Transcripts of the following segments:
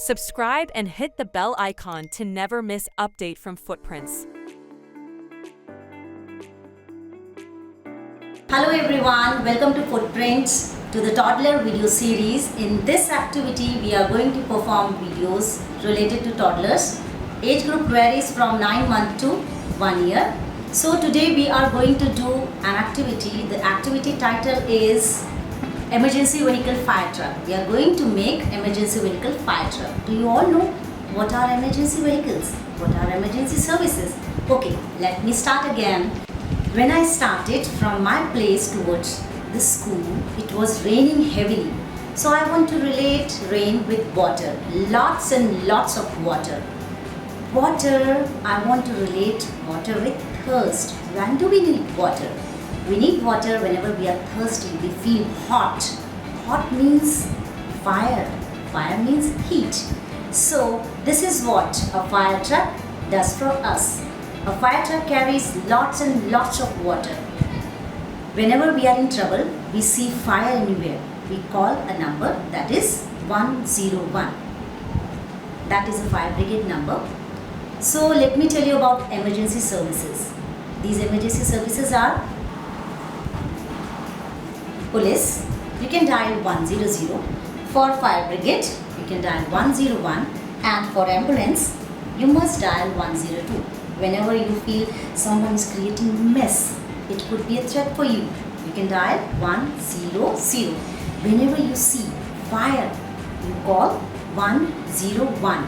Subscribe and hit the bell icon to never miss update from Footprints. Hello everyone, welcome to Footprints, to the toddler video series. In this activity, we are going to perform videos related to toddlers. Age group varies from 9 months to 1 year. So today we are going to do an activity. The activity title is Emergency Vehicle Fire Truck. We are going to make emergency vehicle fire truck. Do you all know what are emergency vehicles? What are emergency services? Okay, let me start again. When I started from my place towards the school, it was raining heavily. So I want to relate rain with water. Lots and lots of water. Water, I want to relate water with thirst. When do we need water? We need water whenever we are thirsty. We feel hot. Hot means fire. Fire means heat. So this is what a fire truck does for us. A fire truck carries lots and lots of water. Whenever we are in trouble, we see fire anywhere. We call a number, that is 101. That is a fire brigade number. So let me tell you about emergency services. These emergency services are police, you can dial 100. For fire brigade, you can dial 101. And for ambulance, you must dial 102. Whenever you feel someone is creating mess, it could be a threat for you, you can dial 100. Whenever you see fire, you call 101.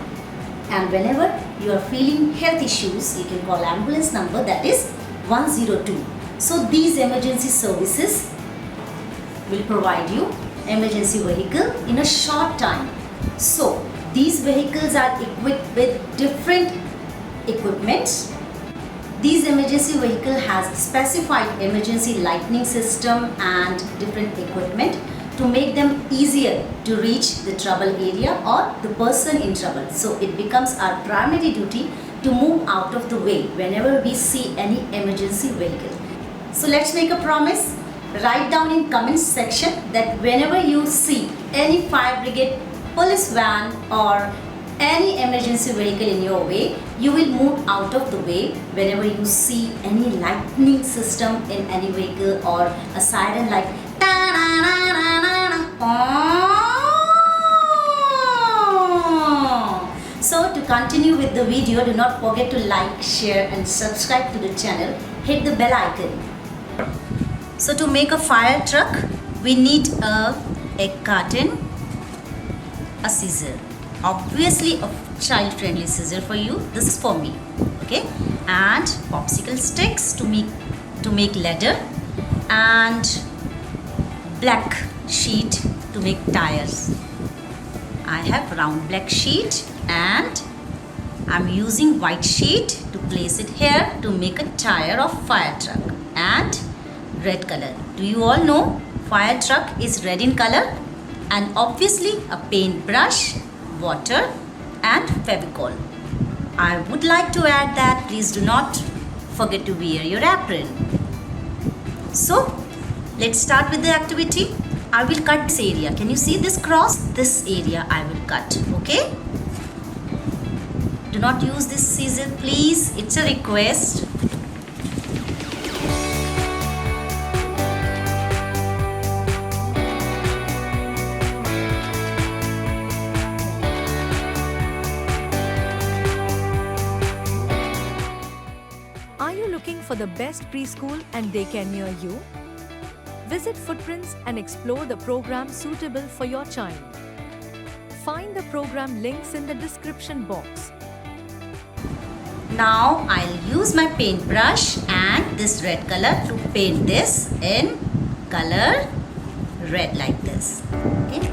And whenever you are feeling health issues, you can call ambulance number, that is 102. So these emergency services will provide you emergency vehicle in a short time. So these vehicles are equipped with different equipment. These emergency vehicle has specified emergency lighting system and different equipment to make them easier to reach the trouble area or the person in trouble. So it becomes our primary duty to move out of the way whenever we see any emergency vehicle. So let's make a promise. Write down in comments section that whenever you see any fire brigade, police van or any emergency vehicle in your way, you will move out of the way whenever you see any lightning system in any vehicle or a siren like So to continue with the video, do not forget to like, share and subscribe to the channel. Hit the bell icon. So to make a fire truck, we need a egg carton, a scissor. Obviously a child-friendly scissor for you. This is for me, okay? And popsicle sticks to make ladder, and black sheet to make tires. I have round black sheet and I'm using white sheet to place it here to make a tire of fire truck, and red color. Do you all know fire truck is red in color? And obviously a paintbrush, water and Fevicol. I would like to add that please do not forget to wear your apron. So let's start with the activity. I will cut this area. Can you see this cross? This area I will cut, okay? Do not use this scissor, please. It's a request. Are you looking for the best preschool and daycare near you? Visit Footprints and explore the program suitable for your child. Find the program links in the description box. Now I'll use my paintbrush and this red color to paint this in color red like this. Okay.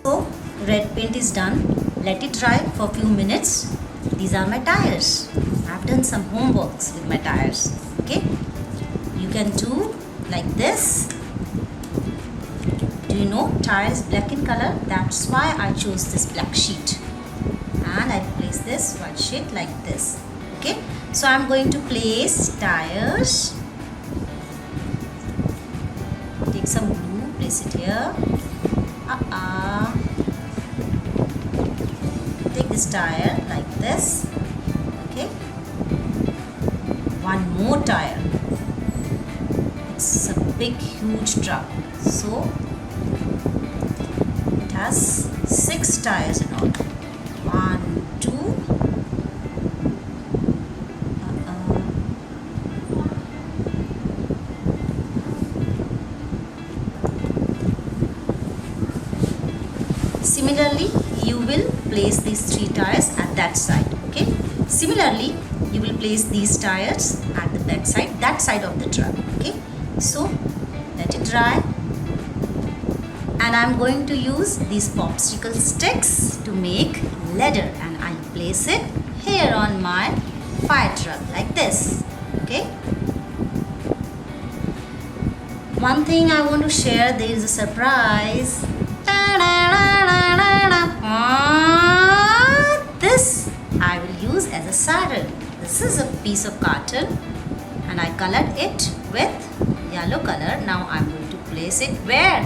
So red paint is done. Let it dry for a few minutes. These are my tires. I've done some homeworks with my tires. Okay. You can do like this. Do you know tire is black in color? That's why I chose this black sheet. And I place this white sheet like this. Okay, so I'm going to place tires. Take some glue, place it here. Take this tire like this. Okay, one more tire. It's a big huge truck, so it has 6 tires in all. 1, 2. Similarly, you will place these 3 tires at that side. Okay. Similarly, you will place these tires at the back side, that side of the truck. Okay. So let it dry. And I'm going to use these popsicle sticks to make ladder, and I'll place it here on my fire truck like this. Okay. One thing I want to share, there is a surprise. This I will use as a saddle. This is a piece of carton and I colored it with yellow color. Now I'm going to place it where?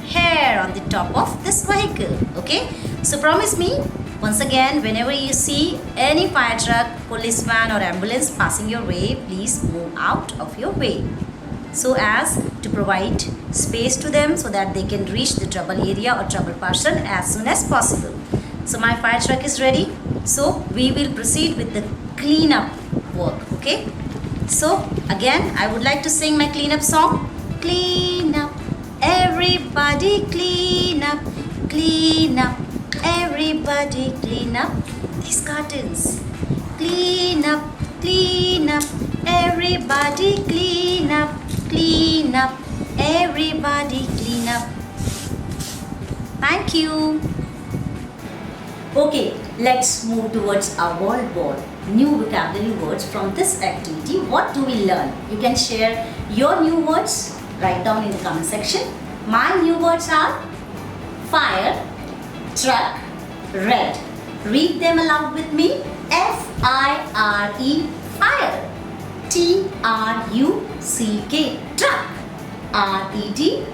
Here on the top of this vehicle. Okay, so promise me, once again, whenever you see any fire truck, policeman or ambulance passing your way, please move out of your way, so as to provide space to them so that they can reach the trouble area or trouble person as soon as possible. So my fire truck is ready, so we will proceed with the cleanup work. Okay, so again I would like to sing my cleanup song. Clean up, everybody clean up, clean up, everybody clean up these curtains. Clean up, everybody clean up, clean up, everybody clean up. Thank you. Okay, let's move towards our word board. New vocabulary words from this activity. What do we learn? You can share your new words. Write down in the comment section. My new words are fire, truck, red. Read them aloud with me. F-I-R-E, fire. T-R-U-C-K, truck. R-E-D,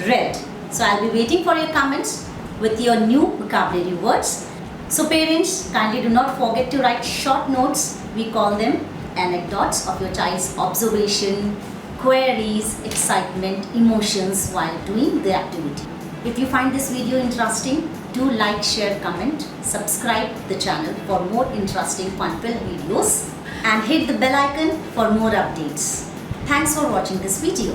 red. So I'll be waiting for your comments with your new vocabulary words. So parents, kindly do not forget to write short notes. We call them anecdotes of your child's observation, queries, excitement, emotions while doing the activity. If you find this video interesting, do like, share, comment, subscribe the channel for more interesting fun-filled videos and hit the bell icon for more updates. Thanks for watching this video.